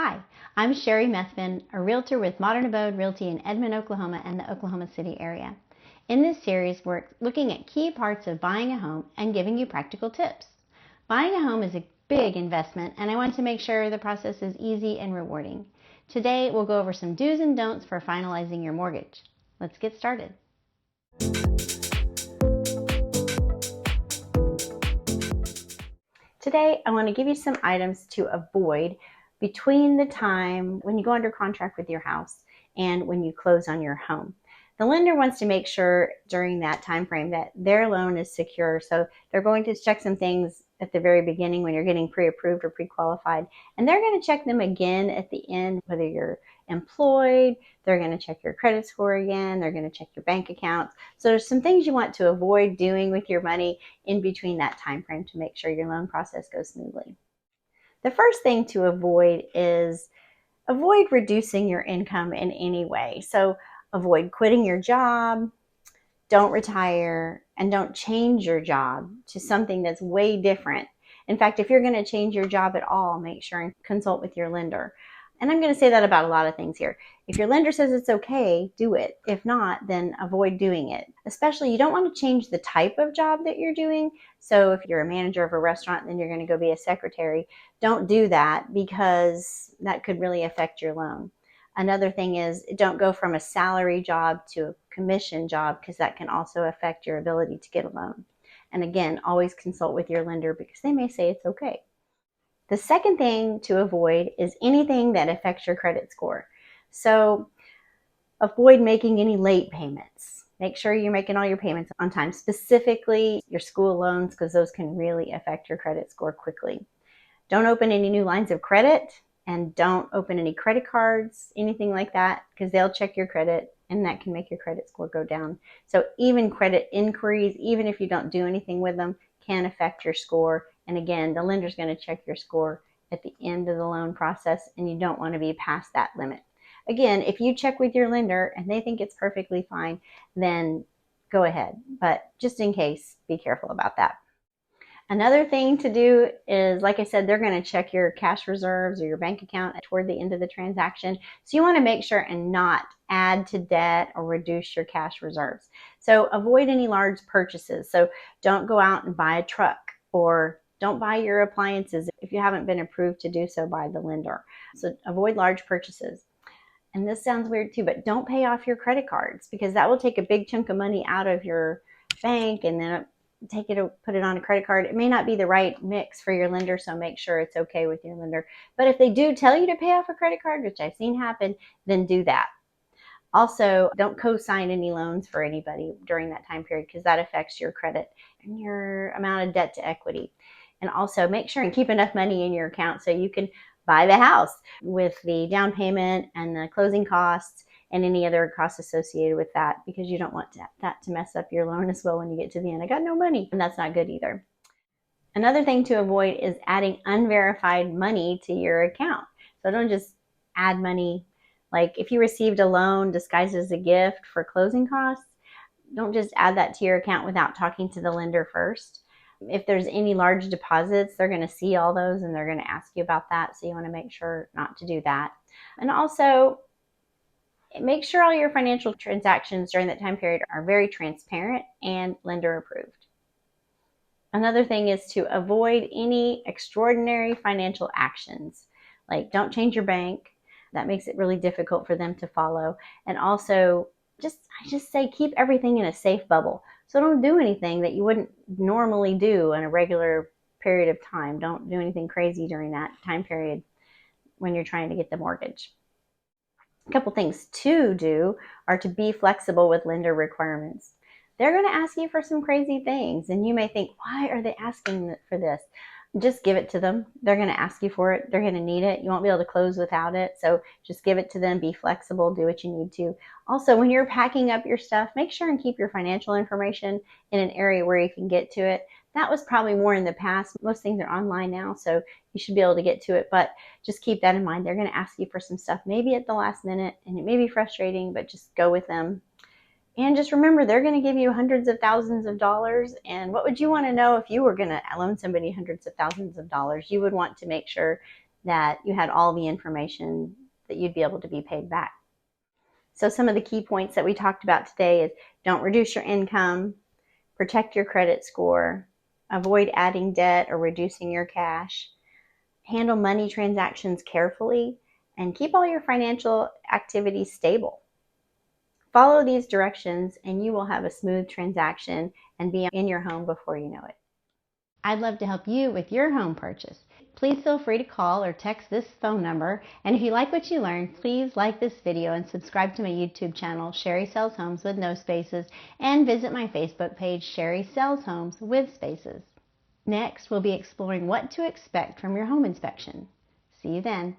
Hi, I'm Sherri Methvin, a realtor with Modern Abode Realty in Edmond, Oklahoma and the Oklahoma City area. In this series, we're looking at key parts of buying a home and giving you practical tips. Buying a home is a big investment, and I want to make sure the process is easy and rewarding. Today, we'll go over some do's and don'ts for finalizing your mortgage. Let's get started. Today, I want to give you some items to avoid between the time when you go under contract with your house and when you close on your home. The lender wants to make sure during that time frame that their loan is secure. So they're going to check some things at the very beginning when you're getting pre-approved or pre-qualified. And they're going to check them again at the end, whether you're employed, they're going to check your credit score again, they're going to check your bank accounts. So there's some things you want to avoid doing with your money in between that time frame to make sure your loan process goes smoothly. The first thing to avoid is avoid reducing your income in any way. So avoid quitting your job, don't retire, and don't change your job to something that's way different. In fact, if you're going to change your job at all, make sure and consult with your lender. And I'm going to say that about a lot of things here. If your lender says it's okay, do it. If not, then avoid doing it. Especially, you don't want to change the type of job that you're doing. So if you're a manager of a restaurant and then you're going to go be a secretary, don't do that because that could really affect your loan. Another thing is don't go from a salary job to a commission job because that can also affect your ability to get a loan. And again, always consult with your lender because they may say it's okay. The second thing to avoid is anything that affects your credit score. So avoid making any late payments. Make sure you're making all your payments on time, specifically your school loans, because those can really affect your credit score quickly. Don't open any new lines of credit and don't open any credit cards, anything like that, because they'll check your credit and that can make your credit score go down. So even credit inquiries, even if you don't do anything with them, can affect your score. And again, the lender's going to check your score at the end of the loan process, and you don't want to be past that limit. Again, if you check with your lender and they think it's perfectly fine, then go ahead. But just in case, be careful about that. Another thing to do is, like I said, they're going to check your cash reserves or your bank account toward the end of the transaction. So you want to make sure and not add to debt or reduce your cash reserves. So avoid any large purchases. So don't go out and buy a truck or don't buy your appliances if you haven't been approved to do so by the lender. So avoid large purchases. And this sounds weird too, but don't pay off your credit cards because that will take a big chunk of money out of your bank and then put it on a credit card. It may not be the right mix for your lender, so make sure it's okay with your lender. But if they do tell you to pay off a credit card, which I've seen happen, then do that. Also, don't co-sign any loans for anybody during that time period because that affects your credit and your amount of debt to equity. And also make sure and keep enough money in your account so you can buy the house with the down payment and the closing costs and any other costs associated with that, because you don't want that to mess up your loan as well when you get to the end. I got no money, and that's not good either. Another thing to avoid is adding unverified money to your account. So don't just add money. Like if you received a loan disguised as a gift for closing costs, don't just add that to your account without talking to the lender first. If there's any large deposits, they're going to see all those and they're going to ask you about that. So you want to make sure not to do that. And also, make sure all your financial transactions during that time period are very transparent and lender approved. Another thing is to avoid any extraordinary financial actions. Like don't change your bank. That makes it really difficult for them to follow. And also, I just say keep everything in a safe bubble. So don't do anything that you wouldn't normally do in a regular period of time. Don't do anything crazy during that time period when you're trying to get the mortgage. A couple things to do are to be flexible with lender requirements. They're going to ask you for some crazy things, and you may think, why are they asking for this? Just give it to them. They're going to ask you for it. They're going to need it. You won't be able to close without it. So just give it to them. Be flexible. Do what you need to. Also, when you're packing up your stuff, make sure and keep your financial information in an area where you can get to it. That was probably more in the past. Most things are online now, so you should be able to get to it. But just keep that in mind. They're going to ask you for some stuff maybe at the last minute, and it may be frustrating, but just go with them. And just remember, they're going to give you hundreds of thousands of dollars. And what would you want to know if you were going to loan somebody hundreds of thousands of dollars? You would want to make sure that you had all the information that you'd be able to be paid back. So some of the key points that we talked about today is don't reduce your income, protect your credit score, avoid adding debt or reducing your cash, handle money transactions carefully, and keep all your financial activities stable. Follow these directions and you will have a smooth transaction and be in your home before you know it. I'd love to help you with your home purchase. Please feel free to call or text this phone number. And if you like what you learned, please like this video and subscribe to my YouTube channel, Sherri Sells Homes with No Spaces, and visit my Facebook page, Sherri Sells Homes with Spaces. Next, we'll be exploring what to expect from your home inspection. See you then.